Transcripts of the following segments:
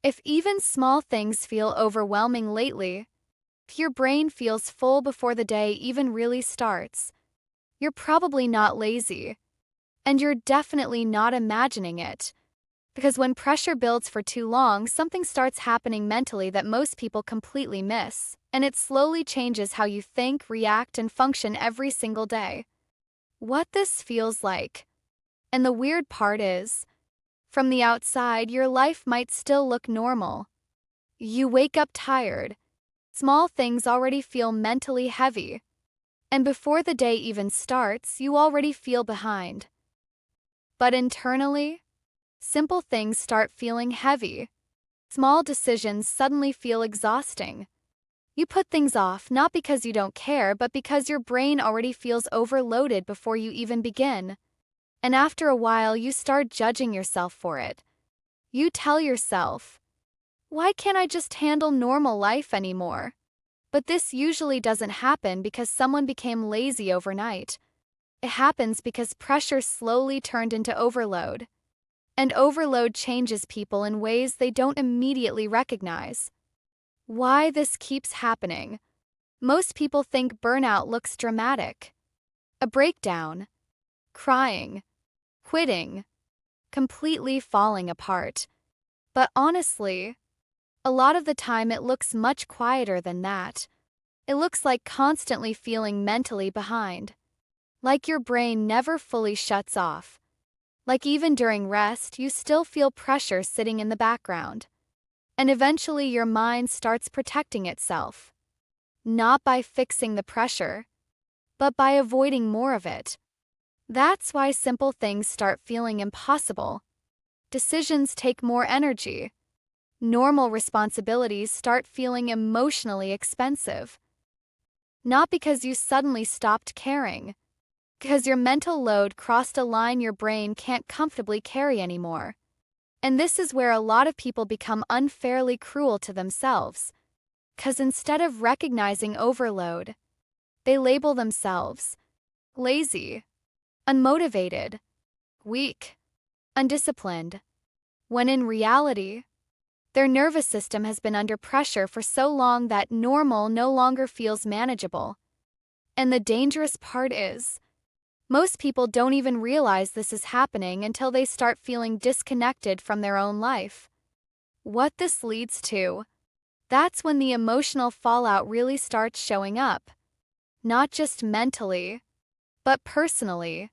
If even small things feel overwhelming lately, if your brain feels full before the day even really starts, you're probably not lazy, and you're definitely not imagining it. Because when pressure builds for too long, something starts happening mentally that most people completely miss, and it slowly changes how you think, react, and function every single day. What this feels like. And the weird part is, from the outside, your life might still look normal. You wake up tired. Small things already feel mentally heavy. And before the day even starts, you already feel behind. But internally, simple things start feeling heavy. Small decisions suddenly feel exhausting. You put things off not because you don't care, but because your brain already feels overloaded before you even begin. And after a while, you start judging yourself for it. You tell yourself, why can't I just handle normal life anymore? But this usually doesn't happen because someone became lazy overnight. It happens because pressure slowly turned into overload. And overload changes people in ways they don't immediately recognize. Why this keeps happening? Most people think burnout looks dramatic. A breakdown, crying, quitting, completely falling apart. But honestly, a lot of the time it looks much quieter than that. It looks like constantly feeling mentally behind. Like your brain never fully shuts off. Like even during rest, you still feel pressure sitting in the background. And eventually your mind starts protecting itself. Not by fixing the pressure, but by avoiding more of it. That's why simple things start feeling impossible. Decisions take more energy. Normal responsibilities start feeling emotionally expensive. Not because you suddenly stopped caring, because your mental load crossed a line your brain can't comfortably carry anymore. And this is where a lot of people become unfairly cruel to themselves. Because instead of recognizing overload, they label themselves lazy, unmotivated, weak, undisciplined, when in reality, their nervous system has been under pressure for so long that normal no longer feels manageable. And the dangerous part is, most people don't even realize this is happening until they start feeling disconnected from their own life. What this leads to, that's when the emotional fallout really starts showing up. Not just mentally, but personally.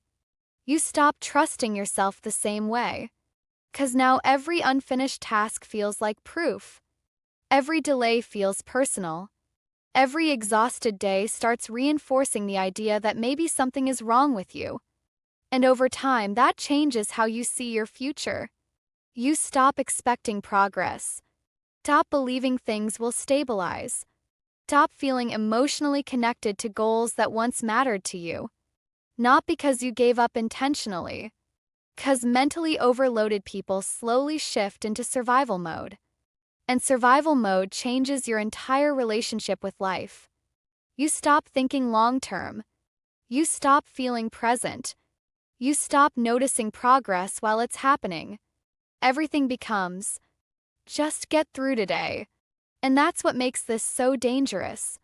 You stop trusting yourself the same way. 'Cause now every unfinished task feels like proof. Every delay feels personal. Every exhausted day starts reinforcing the idea that maybe something is wrong with you. And over time, that changes how you see your future. You stop expecting progress. Stop believing things will stabilize. Stop feeling emotionally connected to goals that once mattered to you. Not because you gave up intentionally. 'Cause mentally overloaded people slowly shift into survival mode. And survival mode changes your entire relationship with life. You stop thinking long-term. You stop feeling present. You stop noticing progress while it's happening. Everything becomes, just get through today. And that's what makes this so dangerous.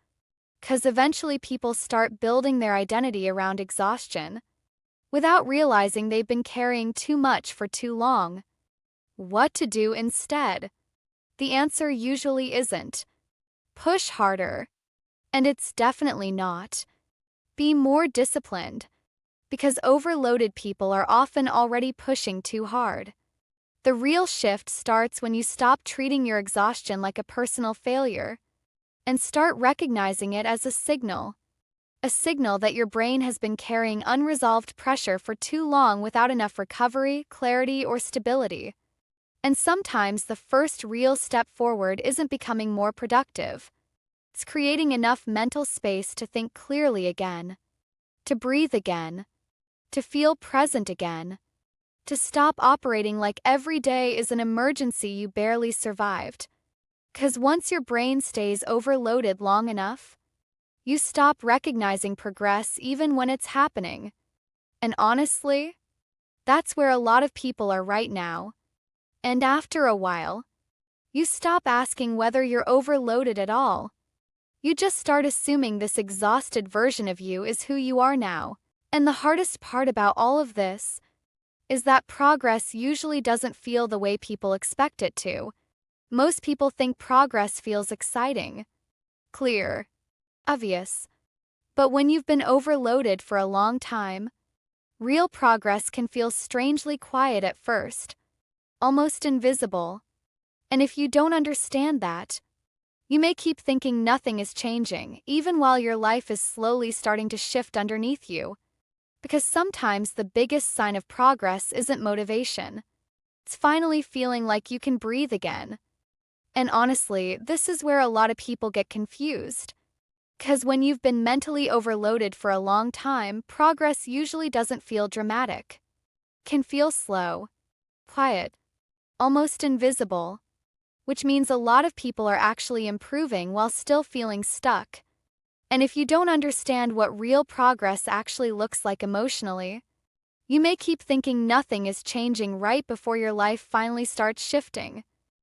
'Cause eventually people start building their identity around exhaustion, without realizing they've been carrying too much for too long. What to do instead? The answer usually isn't push harder. And it's definitely not be more disciplined, because overloaded people are often already pushing too hard. The real shift starts when you stop treating your exhaustion like a personal failure and start recognizing it as a signal. A signal that your brain has been carrying unresolved pressure for too long without enough recovery, clarity, or stability. And sometimes the first real step forward isn't becoming more productive. It's creating enough mental space to think clearly again, to breathe again, to feel present again, to stop operating like every day is an emergency you barely survived. 'Cause once your brain stays overloaded long enough, you stop recognizing progress even when it's happening. And honestly, that's where a lot of people are right now. And after a while, You stop asking whether you're overloaded at all. You just start assuming this exhausted version of you is who you are now. And the hardest part about all of this is that progress usually doesn't feel the way people expect it to. Most people think progress feels exciting, clear, obvious. But when you've been overloaded for a long time, real progress can feel strangely quiet at first, almost invisible. And if you don't understand that, you may keep thinking nothing is changing, even while your life is slowly starting to shift underneath you. Because sometimes the biggest sign of progress isn't motivation. It's finally feeling like you can breathe again. And honestly, this is where a lot of people get confused. Because when you've been mentally overloaded for a long time, progress usually doesn't feel dramatic. It can feel slow, quiet, almost invisible, which means a lot of people are actually improving while still feeling stuck. And if you don't understand what real progress actually looks like emotionally, you may keep thinking nothing is changing right before your life finally starts shifting.